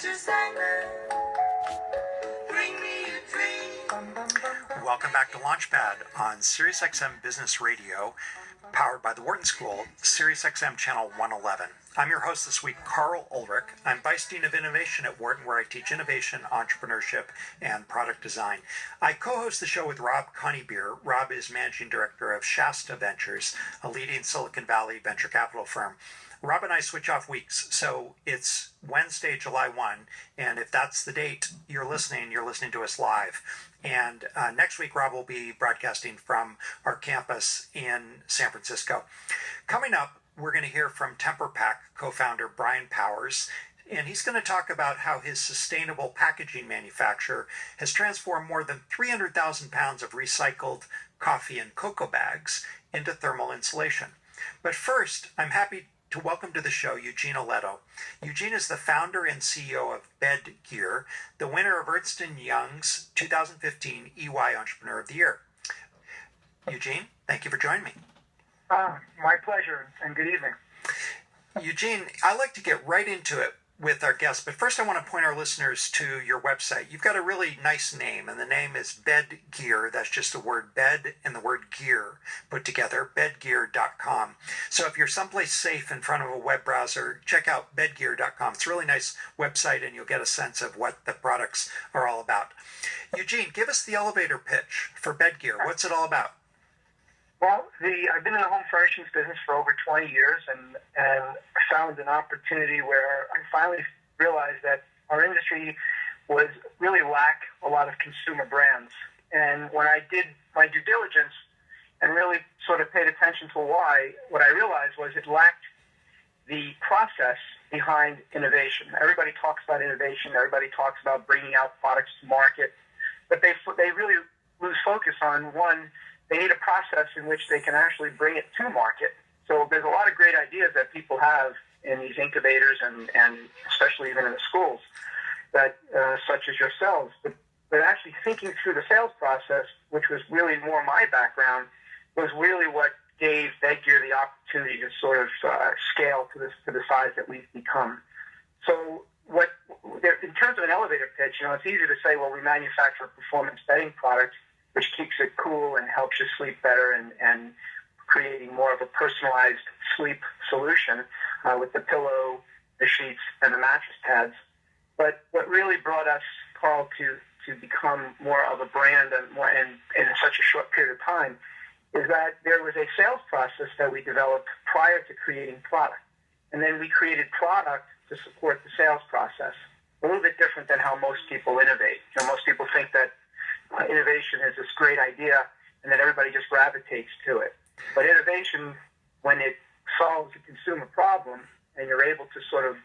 Mr. Simon, bring me a dream. Welcome back to Launchpad on Sirius XM Business Radio, powered by the Wharton School, Sirius XM Channel 111. I'm your host this week, Carl Ulrich. I'm Vice Dean of Innovation at Wharton, where I teach innovation, entrepreneurship, and product design. I co-host the show with Rob Conybeer. Rob is Managing Director of Shasta Ventures, a leading Silicon Valley venture capital firm. Rob and I switch off weeks, so it's Wednesday, July 1, and if that's the date you're listening to us live. And next week, Rob will be broadcasting from our campus in San Francisco. Coming up, we're going to hear from TemperPak co-founder Brian Powers, and he's going to talk about how his sustainable packaging manufacture has transformed more than 300,000 pounds of recycled coffee and cocoa bags into thermal insulation. But first, I'm happy to welcome to the show Eugene Alletto. Eugene is the founder and CEO of BEDGEAR, the winner of Ernst & Young's 2015 EY Entrepreneur of the Year. Eugene, thank you for joining me. My pleasure, and good evening. Eugene, I like to get right into it with our guests, but first I want to point our listeners to your website. You've got a really nice name, and the name is BEDGEAR. That's just the word bed and the word gear put together, bedgear.com. So if you're someplace safe in front of a web browser, check out bedgear.com. It's a really nice website, and you'll get a sense of what the products are all about. Eugene, give us the elevator pitch for BEDGEAR. What's it all about? Well, I've been in the home furnishings business for over 20 years and found an opportunity where I finally realized that our industry was really lack a lot of consumer brands. And when I did my due diligence and really sort of paid attention to why, what I realized was it lacked the process behind innovation. Everybody talks about innovation. Everybody talks about bringing out products to market. But they really lose focus on, one, they need a process in which they can actually bring it to market. So there's a lot of great ideas that people have in these incubators and especially even in the schools, that such as yourselves. But actually thinking through the sales process, which was really more my background, was really what gave BEDGEAR the opportunity to sort of scale to the size that we've become. So in terms of an elevator pitch, it's easy to say, well, we manufacture a performance bedding product, which keeps it cool and helps you sleep better and creating more of a personalized sleep solution with the pillow, the sheets, and the mattress pads. But what really brought us, Carl, to become more of a brand and more in such a short period of time is that there was a sales process that we developed prior to creating product. And then we created product to support the sales process. A little bit different than how most people innovate. Most people think that innovation is this great idea, and then everybody just gravitates to it. But innovation, when it solves a consumer problem, and you're able to sort of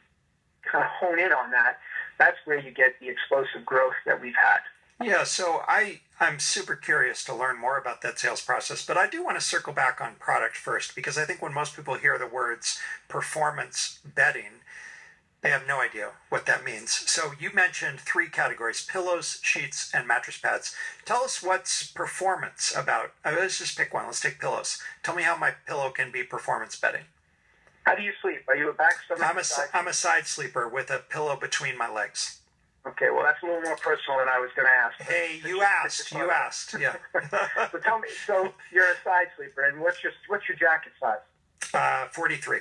kind of hone in on that, that's where you get the explosive growth that we've had. Yeah, so I'm super curious to learn more about that sales process, but I do want to circle back on product first, because I think when most people hear the words performance bedding, they have no idea what that means. So you mentioned three categories: pillows, sheets, and mattress pads. Tell us what's performance about. Let's just pick one. Let's take pillows. Tell me how my pillow can be performance bedding. How do you sleep? Are you a back stomach? I'm a side sleeper with a pillow between my legs. Okay, well, that's a little more personal than I was going to ask. Hey, you asked, yeah. So tell me, so you're a side sleeper, and what's your jacket size? 43.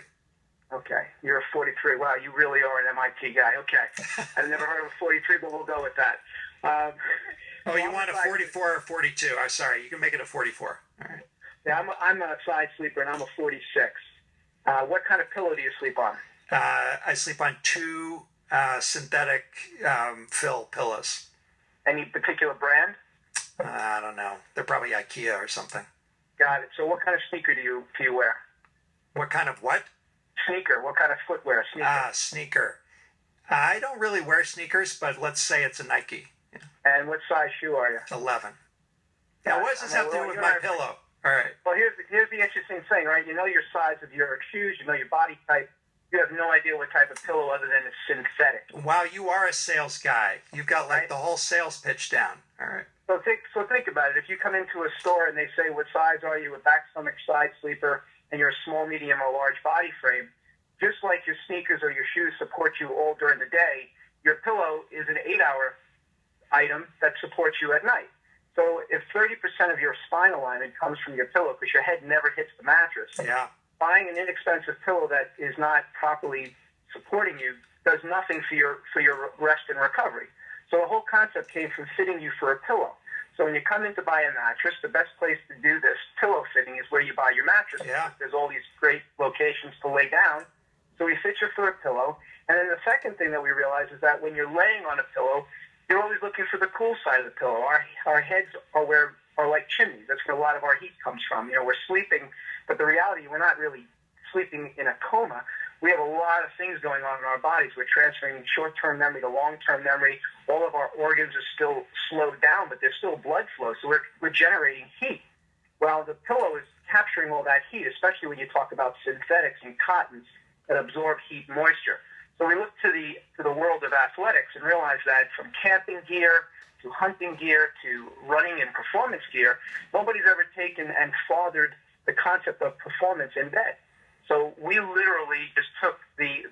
Okay, you're a 43. Wow, you really are an MIT guy. Okay, I've never heard of a 43, but we'll go with that. You want a 44 or 42? I'm sorry, you can make it a 44. All right. Yeah, I'm a side sleeper, and I'm a 46. What kind of pillow do you sleep on? I sleep on two synthetic fill pillows. Any particular brand? I don't know. They're probably IKEA or something. Got it. So what kind of sneaker do you wear? What kind of what? Sneaker. What kind of footwear? Sneaker. Sneaker. I don't really wear sneakers, but let's say it's a Nike. Yeah. And what size shoe are you? 11. Now, what does this have to do with my pillow? All right. Well, here's the interesting thing, right? You know your size of your shoes. You know your body type. You have no idea what type of pillow other than it's synthetic. Wow, you are a sales guy. You've got like the whole sales pitch down. All right. So think about it. If you come into a store and they say, what size are you? A back stomach side sleeper, and you're a small, medium, or large body frame, just like your sneakers or your shoes support you all during the day, your pillow is an 8-hour item that supports you at night. So if 30% of your spine alignment comes from your pillow because your head never hits the mattress, buying an inexpensive pillow that is not properly supporting you does nothing for your rest and recovery. So the whole concept came from fitting you for a pillow. So when you come in to buy a mattress, the best place to do this pillow fitting is where you buy your mattress. Yeah. There's all these great locations to lay down. So we fit you for a pillow. And then the second thing that we realize is that when you're laying on a pillow, you're always looking for the cool side of the pillow. Our heads are like chimneys. That's where a lot of our heat comes from. We're sleeping, but the reality, we're not really sleeping in a coma. We have a lot of things going on in our bodies. We're transferring short-term memory to long-term memory. All of our organs are still slowed down, but there's still blood flow, so we're generating heat. Well, the pillow is capturing all that heat, especially when you talk about synthetics and cottons that absorb heat and moisture. So we look to the world of athletics and realize that from camping gear to hunting gear to running and performance gear, nobody's ever taken and fathered the concept of performance in bed. So we literally just took the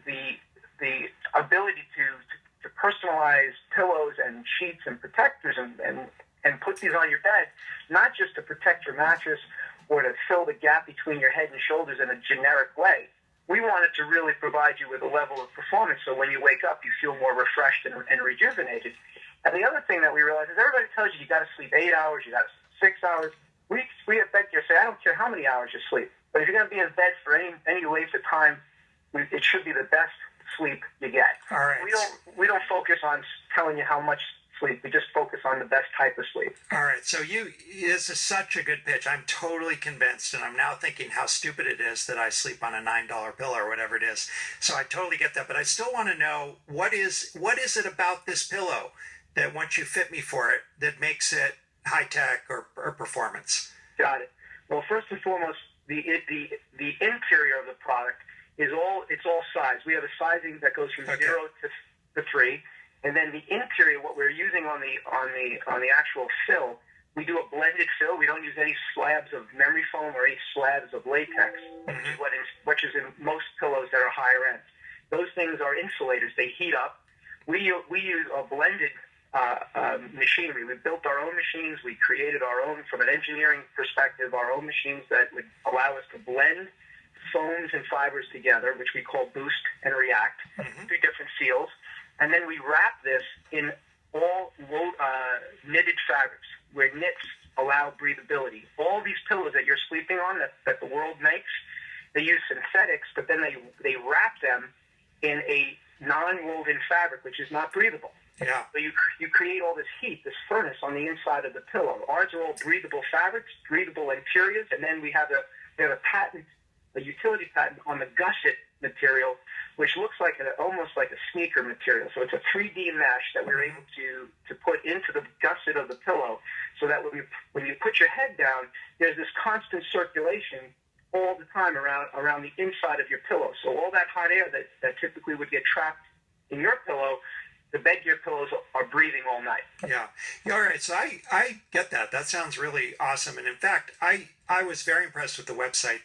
ability to personalize pillows and sheets and protectors and put these on your bed, not just to protect your mattress or to fill the gap between your head and shoulders in a generic way. We wanted to really provide you with a level of performance so when you wake up, you feel more refreshed and rejuvenated. And the other thing that we realized is everybody tells you got to sleep 8 hours, you got to sleep 6 hours. We at BEDGEAR say, I don't care how many hours you sleep, but if you're going to be in bed for any length of time, it should be the best sleep you get. All right. We don't focus on telling you how much sleep. We just focus on the best type of sleep. All right. So this is such a good pitch. I'm totally convinced, and I'm now thinking how stupid it is that I sleep on a $9 pillow or whatever it is. So I totally get that, but I still want to know what is it about this pillow that once you fit me for it that makes it high tech or performance? Got it. Well, first and foremost, the interior of the product is all size. We have a sizing that goes from 0 to 3. And then the interior, what we're using on the actual fill, we do a blended fill. We don't use any slabs of memory foam or any slabs of latex, which is in most pillows that are higher end. Those things are insulators. They heat up. We use a blended machinery. We built our own machines. We created our own, from an engineering perspective, our own machines that would allow us to blend foams and fibers together, which we call boost and react, through different seals. And then we wrap this in all knitted fabrics, where knits allow breathability. All these pillows that you're sleeping on that the world makes, they use synthetics, but then they wrap them in a non-woven fabric, which is not breathable. Yeah. So you create all this heat, this furnace on the inside of the pillow. Ours are all breathable fabrics, breathable interiors, and then we have a patent, a utility patent on the gusset material, which looks like almost like a sneaker material. So it's a 3D mesh that we're able to put into the gusset of the pillow, so that when you put your head down, there's this constant circulation all the time around the inside of your pillow. So all that hot air that typically would get trapped in your pillow, the BEDGEAR pillows are breathing all night. Yeah. All right. So I get that. That sounds really awesome. And in fact, I was very impressed with the website.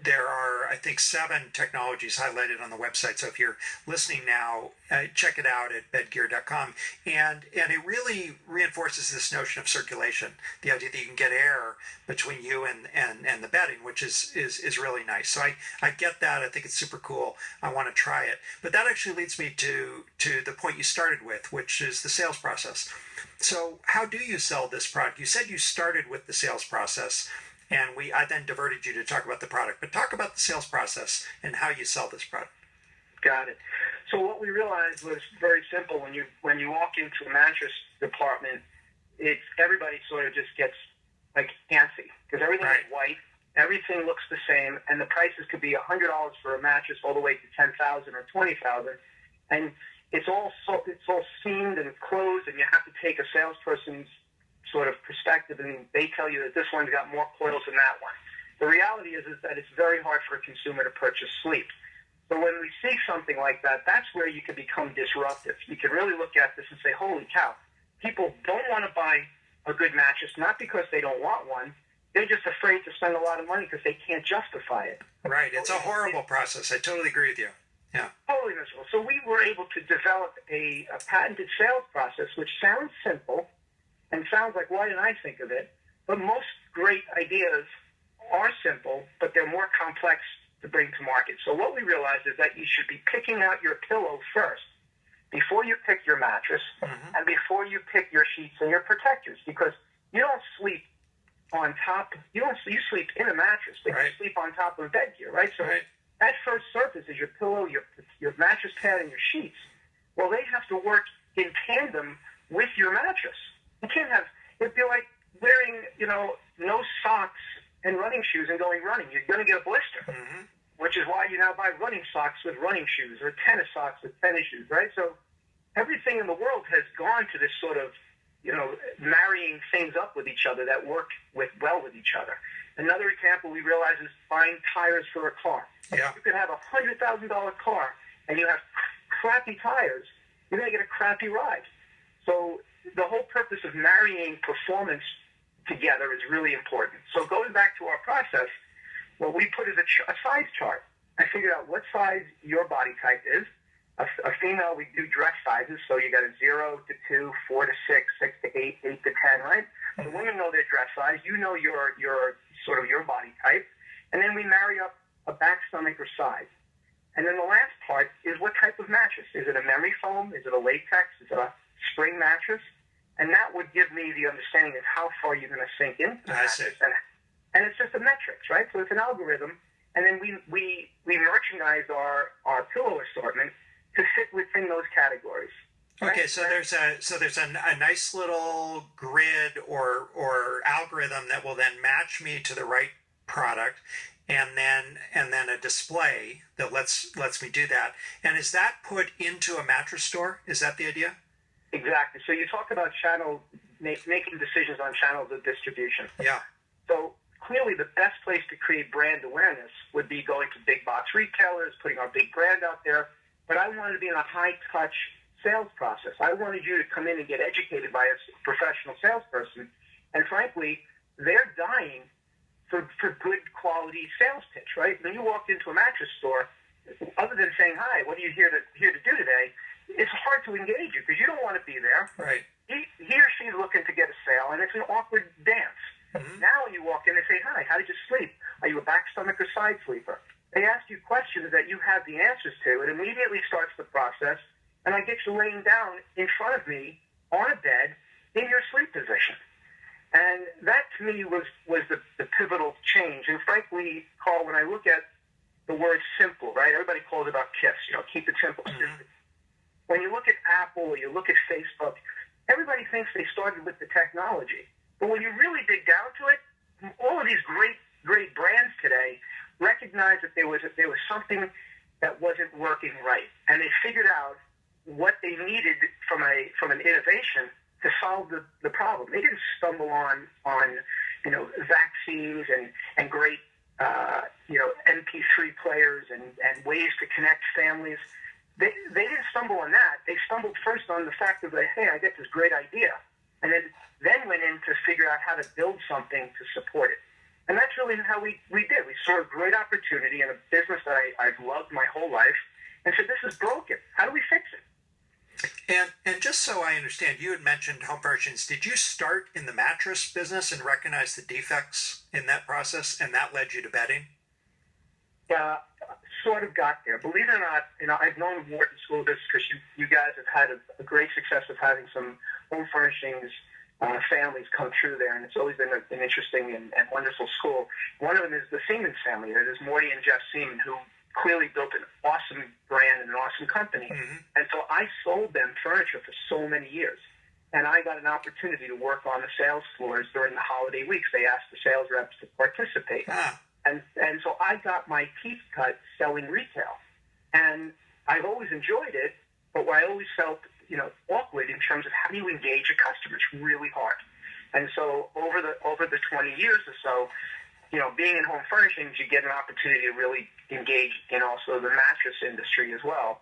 There are, I think, 7 technologies highlighted on the website. So if you're listening now, check it out at bedgear.com. And it really reinforces this notion of circulation, the idea that you can get air between you and the bedding, which is really nice. So I get that. I think it's super cool. I want to try it. But that actually leads me to the point you started with, which is the sales process. So how do you sell this product? You said you started with the sales process, and I then diverted you to talk about the product. But talk about the sales process and how you sell this product. Got it. So what we realized was very simple. When you walk into a mattress department, everybody sort of just gets like antsy because everything is white, everything looks the same, and the prices could be $100 for a mattress all the way to $10,000 or $20,000, and it's all seamed and closed, and you have to take a salesperson's sort of perspective, and they tell you that this one's got more coils than that one. The reality is that it's very hard for a consumer to purchase sleep. So when we see something like that, that's where you can become disruptive. You can really look at this and say, holy cow, people don't want to buy a good mattress, not because they don't want one. They're just afraid to spend a lot of money because they can't justify it. Right. It's a horrible process. I totally agree with you. Yeah. Totally miserable. So we were able to develop a patented sales process, which sounds simple and sounds like, why didn't I think of it? But most great ideas are simple, but they're more complex to bring to market. So what we realized is that you should be picking out your pillow first before you pick your mattress and before you pick your sheets and your protectors, because you don't sleep on top. You sleep in a mattress, but you sleep on top of BEDGEAR, right? So that first surface is your pillow, your mattress pad, and your sheets. Well, they have to work in tandem with your mattress. You can't have, it'd be like wearing, no socks and running shoes and going running. You're going to get a blister, which is why you now buy running socks with running shoes or tennis socks with tennis shoes, right? So everything in the world has gone to this sort of, marrying things up with each other that work well with each other. Another example we realize is buying tires for a car. Yeah. You could have a $100,000 car and you have crappy tires, you're going to get a crappy ride. So the whole purpose of marrying performance together is really important. So going back to our process, what we put is a size chart. I figured out what size your body type is. A female, we do dress sizes, so you got a 0 to 2, 4 to 6, 6 to 8, 8 to 10, right? The women know their dress size. You know your sort of your body type. And then we marry up a back, stomach, or side. And then the last part is what type of mattress. Is it a memory foam? Is it a latex? Is it a spring mattress? And that would give me the understanding of how far you're going to sink into the mattress. And it's just a metrics, right? So it's an algorithm. And then we merchandise our pillow assortment to fit within those categories. Okay, so there's a nice little grid or algorithm that will then match me to the right product, and then a display that lets me do that. And is that put into a mattress store? Is that the idea? Exactly. So you talk about making decisions on channels of distribution. Yeah. So clearly the best place to create brand awareness would be going to big box retailers, putting our big brand out there. But I wanted to be in a high-touch sales process. I wanted you to come in and get educated by a professional salesperson. And frankly, they're dying for good quality sales pitch, right? When you walked into a mattress store, other than saying, hi, what are you here to do today? It's hard to engage you because you don't want to be there. Right. He or she's looking to get a sale, and it's an awkward dance. Now when you walk in, they say, hi, how did you sleep? Are you a back, stomach, or side sleeper? They ask you questions that you have the answers to. It immediately starts the process, and I get you laying down in front of me on a bed in your sleep position. And that, to me, was the pivotal change. And frankly, Carl, when I look at the word simple, right, everybody calls it about KISS, keep it simple. When you look at Apple or you look at Facebook, everybody thinks they started with the technology. But when you really dig down to it, all of these great brands today recognize that there was something that wasn't working right, and they figured out what they needed from an innovation to solve the problem. They didn't stumble on vaccines and great MP3 players and ways to connect families. They didn't stumble on that. They stumbled first on the fact of like, hey, I get this great idea, and then went in to figure out how to build something to support it. And that's really how we did. We saw a great opportunity in a business that I've loved my whole life and said, this is broken. How do we fix it? And just so I understand, you had mentioned home furnishings. Did you start in the mattress business and recognize the defects in that process, and that led you to bedding? Sort of got there. Believe it or not, I've known Wharton School District because you guys have had a great success of having some home furnishings families come through there, and it's always been an interesting and wonderful school. One of them is the Seaman family. It is Morty and Jeff Seaman, who clearly built an awesome brand and an awesome company. And so I sold them furniture for so many years. And I got an opportunity to work on the sales floors during the holiday weeks. They asked the sales reps to participate. And so I got my teeth cut selling retail. And I've always enjoyed it, but I always felt awkward in terms of how do you engage a customer. It's really hard. And so over the 20 years or so, being in home furnishings, you get an opportunity to really engage in also the mattress industry as well.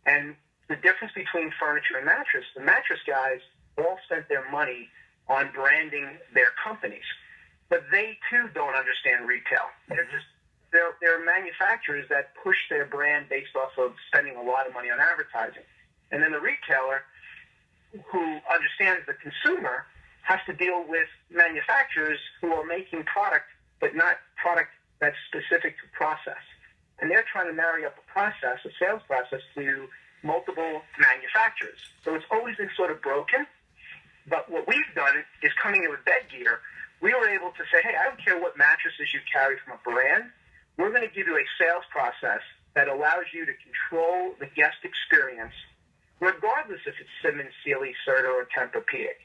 And the difference between furniture and mattress, the mattress guys all spent their money on branding their companies, but they too don't understand retail. They're manufacturers that push their brand based off of spending a lot of money on advertising. And then the retailer, who understands the consumer, has to deal with manufacturers who are making product, but not product that's specific to process. And they're trying to marry up a sales process, to multiple manufacturers. So it's always been sort of broken. But what we've done is, coming in with BEDGEAR, we were able to say, hey, I don't care what mattresses you carry from a brand. We're going to give you a sales process that allows you to control the guest experience, regardless if it's Simmons, Sealy, Serta, or Tempur-Pedic.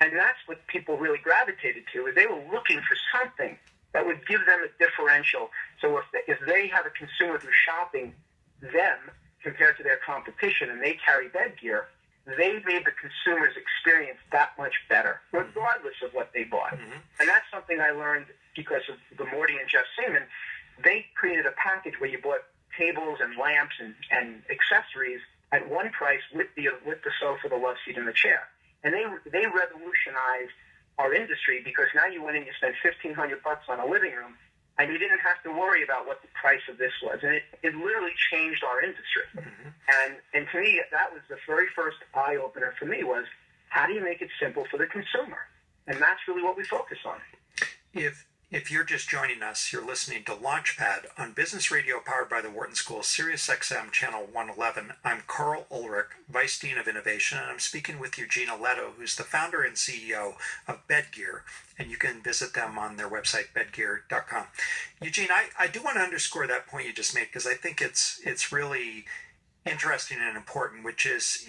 And that's what people really gravitated to, is they were looking for something that would give them a differential. So if they have a consumer who's shopping them compared to their competition and they carry BEDGEAR, they made the consumer's experience that much better, regardless of what they bought. Mm-hmm. And that's something I learned because of the Morty and Seaman. They created a package where you bought tables and lamps and accessories at one price with the sofa, the love seat, and the chair. And they revolutionized our industry, because now you went in, you spent $1,500 on a living room, and you didn't have to worry about what the price of this was. And it literally changed our industry. Mm-hmm. And to me, that was the very first eye-opener for me, was how do you make it simple for the consumer? And that's really what we focus on. If you're just joining us, you're listening to Launchpad on Business Radio, powered by the Wharton School, Sirius XM Channel 111. I'm Carl Ulrich, Vice Dean of Innovation, and I'm speaking with Eugene Alletto, who's the founder and CEO of BEDGEAR, and you can visit them on their website, bedgear.com. Eugene, I do want to underscore that point you just made, because I think it's really interesting and important, which is,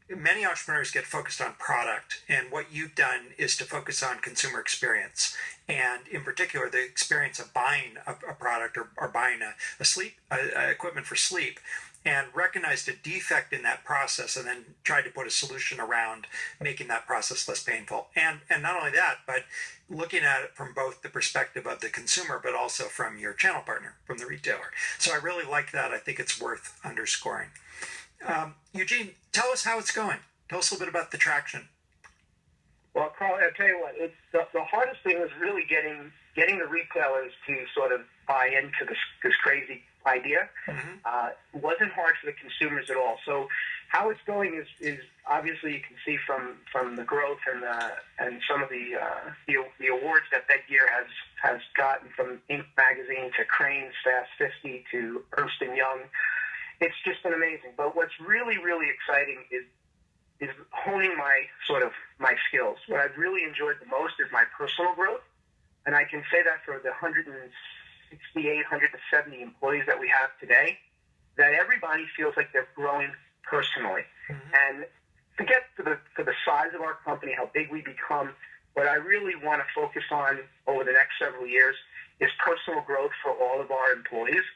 many entrepreneurs get focused on product, and what you've done is to focus on consumer experience, and in particular the experience of buying a product or buying a sleep equipment for sleep, and recognized a defect in that process, and then tried to put a solution around making that process less painful. And not only that, but looking at it from both the perspective of the consumer, but also from your channel partner, from the retailer. So I really like that. I think it's worth underscoring. Eugene, tell us how it's going. Tell us a little bit about the traction. Well, Carl, I'll tell you what, it's the hardest thing was really getting the retailers to sort of buy into this crazy idea. Mm-hmm. It wasn't hard for the consumers at all. So how it's going is obviously, you can see from the growth and some of the awards that BEDGEAR has gotten, from Inc. magazine to Crane's Fast 50 to Ernst & Young. It's just been amazing. But what's really, really exciting is honing my skills. What I've really enjoyed the most is my personal growth. And I can say that for the 168, 170 employees that we have today, that everybody feels like they're growing personally. Mm-hmm. And forget for the size of our company, how big we become, what I really want to focus on over the next several years is personal growth for all of our employees.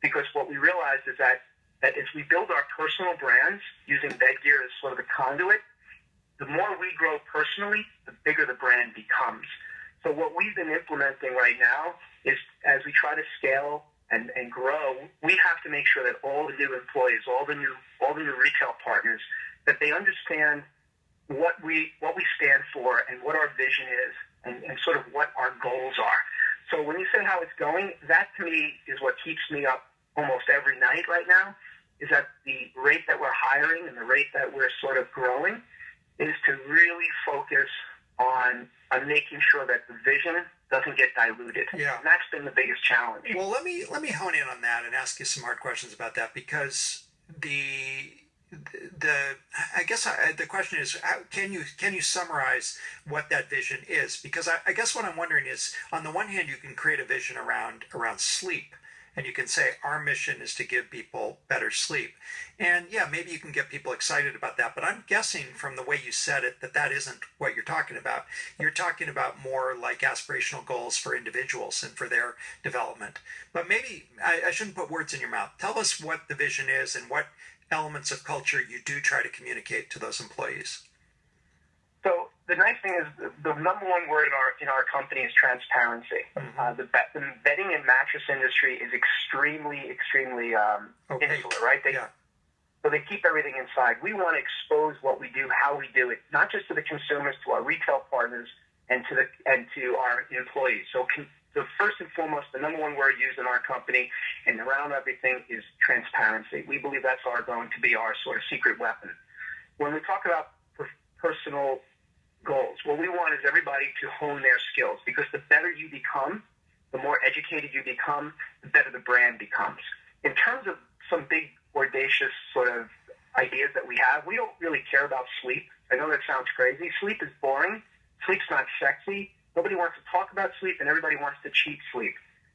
Because what we realized is that as we build our personal brands using BEDGEAR as sort of a conduit, the more we grow personally, the bigger the brand becomes. So what we've been implementing right now is, as we try to scale and grow, we have to make sure that all the new employees, all the new retail partners, that they understand what we stand for and what our vision is, and sort of what our goals are. So when you say how it's going, that to me is what keeps me up almost every night right now, is that the rate that we're hiring and the rate that we're sort of growing is to really focus on making sure that the vision doesn't get diluted. Yeah. And that's been the biggest challenge. Well, let me hone in on that and ask you some hard questions about that, because the question is, can you summarize what that vision is? Because I guess what I'm wondering is, on the one hand, you can create a vision around sleep, and you can say our mission is to give people better sleep. And yeah, maybe you can get people excited about that, but I'm guessing from the way you said it that isn't what you're talking about. You're talking about more like aspirational goals for individuals and for their development. But maybe I shouldn't put words in your mouth. Tell us what the vision is and what elements of culture you do try to communicate to those employees. So the nice thing is, the number one word in our company is transparency. Mm-hmm. The bedding and mattress industry is extremely insular, right? So they keep everything inside. We want to expose what we do, how we do it, not just to the consumers, to our retail partners, and to our employees. So So first and foremost, the number one word used in our company and around everything is transparency. We believe that's going to be our sort of secret weapon. When we talk about personal goals, what we want is everybody to hone their skills, because the better you become, the more educated you become, the better the brand becomes. In terms of some big, audacious sort of ideas that we have, we don't really care about sleep. I know that sounds crazy. Sleep is boring. Sleep's not sexy. Nobody wants to talk about sleep, and everybody wants to cheat sleep.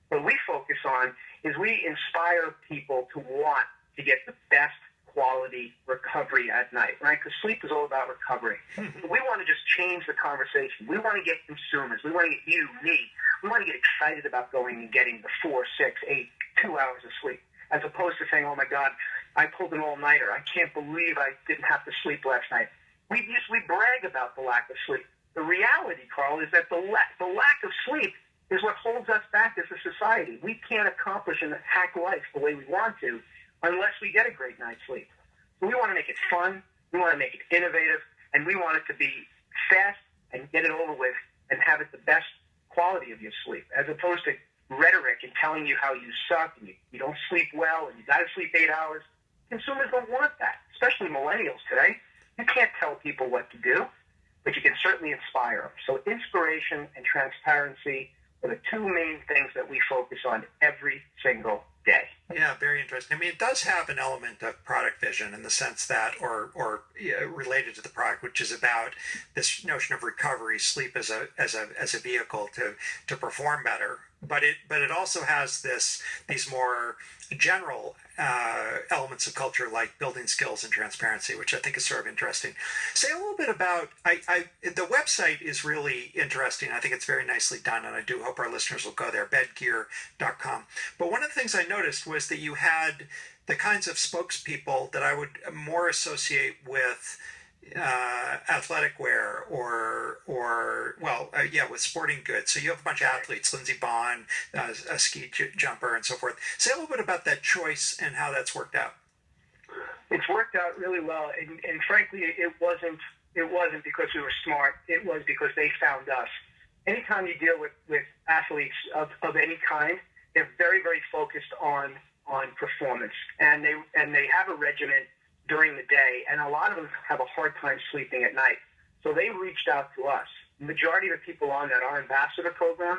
What we focus on is we inspire people to want to get the best quality recovery at night, right? Because sleep is all about recovery. We want to just change the conversation. We want to get consumers. We want to get you, me. We want to get excited about going and getting the 4, 6, 8, 2 hours of sleep, as opposed to saying, oh, my God, I pulled an all-nighter. I can't believe I didn't have to sleep last night. We brag about the lack of sleep. The reality, Carl, is that the lack of sleep is what holds us back as a society. We can't accomplish and hack life the way we want to unless we get a great night's sleep. So we want to make it fun, we want to make it innovative, and we want it to be fast and get it over with and have it the best quality of your sleep, as opposed to rhetoric and telling you how you suck and you don't sleep well and you got to sleep 8 hours. Consumers don't want that, especially millennials today. You can't tell people what to do, but you can certainly inspire them. So inspiration and transparency are the two main things that we focus on every single day. Yeah, very interesting. I mean, it does have an element of product vision in the sense that, or related to the product, which is about this notion of recovery, sleep as a vehicle to perform better. But it also has these more general elements of culture, like building skills and transparency, which I think is sort of interesting. Say a little bit about, the website is really interesting. I think it's very nicely done, and I do hope our listeners will go there, BEDGEAR.com. But one of the things I noticed was that you had the kinds of spokespeople that I would more associate with athletic wear with sporting goods. So you have a bunch of athletes, Lindsey Vonn, a ski jumper, and so forth. Say a little bit about that choice and how that's worked out. It's worked out really well, and frankly, it wasn't because we were smart. It was because they found us. Anytime you deal with athletes of any kind, they're very, very focused on performance, and they have a regimen during the day, and a lot of them have a hard time sleeping at night. So they reached out to us. The majority of the people on that, our ambassador program,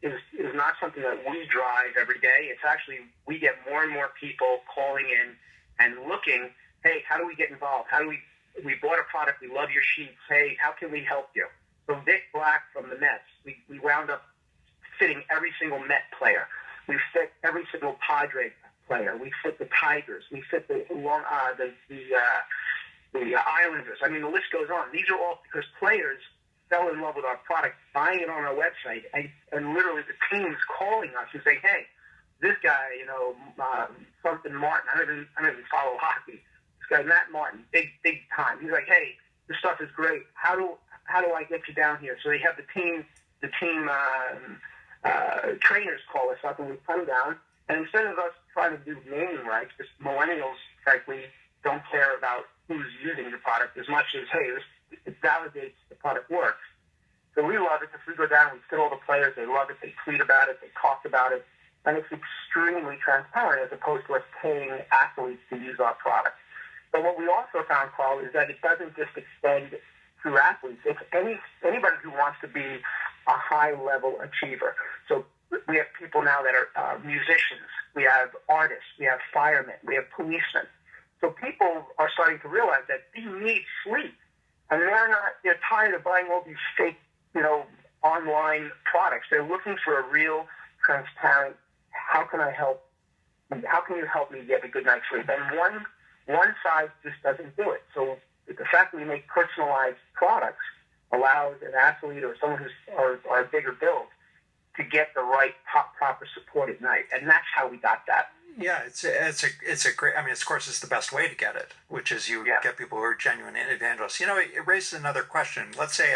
is not something that we drive every day. It's actually, we get more and more people calling in and looking, hey, how do we get involved? We bought a product, we love your sheets. Hey, how can we help you? So Vic Black from the Mets, we wound up fitting every single Met player. We fit every single Padre player. We fit the Tigers. We fit the Islanders. I mean, the list goes on. These are all because players fell in love with our product, buying it on our website, and literally the teams calling us and saying, hey, this guy, something Martin, I don't even follow hockey. This guy, Matt Martin, big time. He's like, hey, this stuff is great. How do I get you down here? So they have the team trainers call us up, and we come down. And instead of us trying to do naming rights, because millennials, frankly, don't care about who's using the product as much as, hey, it validates the product works. So we love it. If we go down, we fit all the players. They love it. They tweet about it. They talk about it. And it's extremely transparent as opposed to us paying athletes to use our product. But what we also found, Carl, is that it doesn't just extend through athletes. It's anybody who wants to be a high-level achiever. So we have people now that are musicians. We have artists. We have firemen. We have policemen. So people are starting to realize that they need sleep. And they're tired of buying all these fake, online products. They're looking for a real, transparent, how can you help me get a good night's sleep? And one size just doesn't do it. So the fact that we make personalized products allows an athlete or someone who's or a bigger build to get the right proper support at night. And that's how we got that. Yeah, it's a great, I mean, of course, it's the best way to get it, which is you get people who are genuine evangelists. It raises another question. Let's say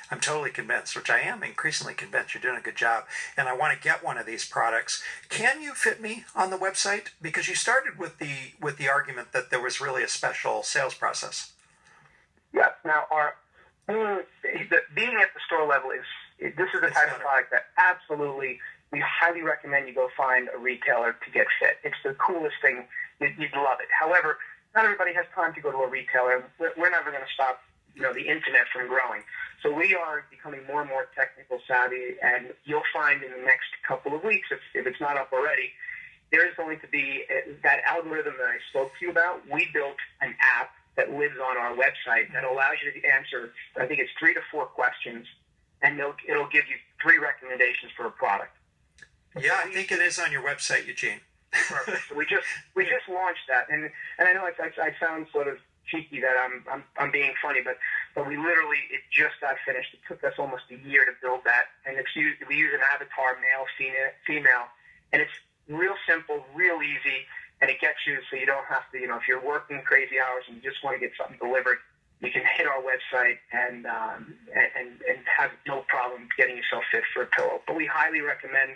I'm totally convinced, which I am increasingly convinced you're doing a good job, and I want to get one of these products. Can you fit me on the website? Because you started with the argument that there was really a special sales process. Yeah. Now, being at the store level this is the type of product that absolutely we highly recommend you go find a retailer to get fit. It's the coolest thing. You'd love it. However, not everybody has time to go to a retailer. We're never going to stop, the internet from growing. So we are becoming more and more technical savvy, and you'll find in the next couple of weeks, if it's not up already, there is going to be that algorithm that I spoke to you about. We built an app that lives on our website that allows you to answer, I think it's 3 to 4 questions, and it'll give you 3 recommendations for a product. Yeah, I think it is on your website, Eugene. Perfect. So we just launched that, and I know I sound sort of cheeky that I'm being funny, but we literally, it just got finished. It took us almost a year to build that, and we use an avatar, male, female, and it's real simple, real easy, and it gets you so you don't have to, if you're working crazy hours and you just want to get something delivered, you can hit our website and have no problem getting yourself fit for a pillow. But we highly recommend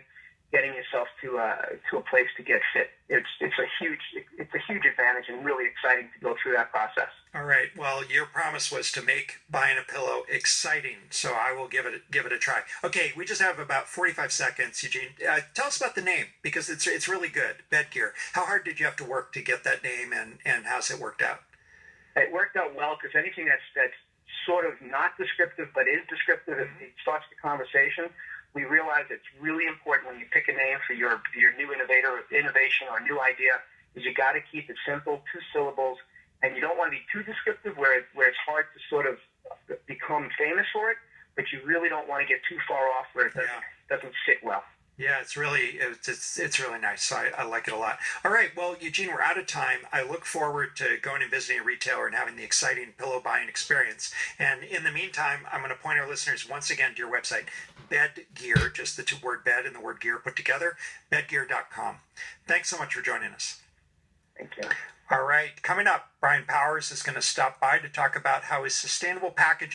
getting yourself to a place to get fit. It's a huge advantage and really exciting to go through that process. All right. Well, your promise was to make buying a pillow exciting, so I will give it a try. Okay, we just have about 45 seconds, Eugene. Tell us about the name, because it's really good. BEDGEAR. How hard did you have to work to get that name, and how's it worked out? It worked out well, because anything that's sort of not descriptive but is descriptive, it starts the conversation. We realize it's really important when you pick a name for your new innovation or new idea, is you got to keep it simple, 2 syllables, and you don't want to be too descriptive where it's hard to sort of become famous for it, but you really don't want to get too far off where it doesn't sit well. Yeah, it's really nice. So I like it a lot. All right, well, Eugene, we're out of time. I look forward to going and visiting a retailer and having the exciting pillow buying experience. And in the meantime, I'm going to point our listeners once again to your website, BEDGEAR, just the 2-word bed and the word gear put together, bedgear.com. Thanks so much for joining us. Thank you. All right, coming up, Brian Powers is going to stop by to talk about how his sustainable packaging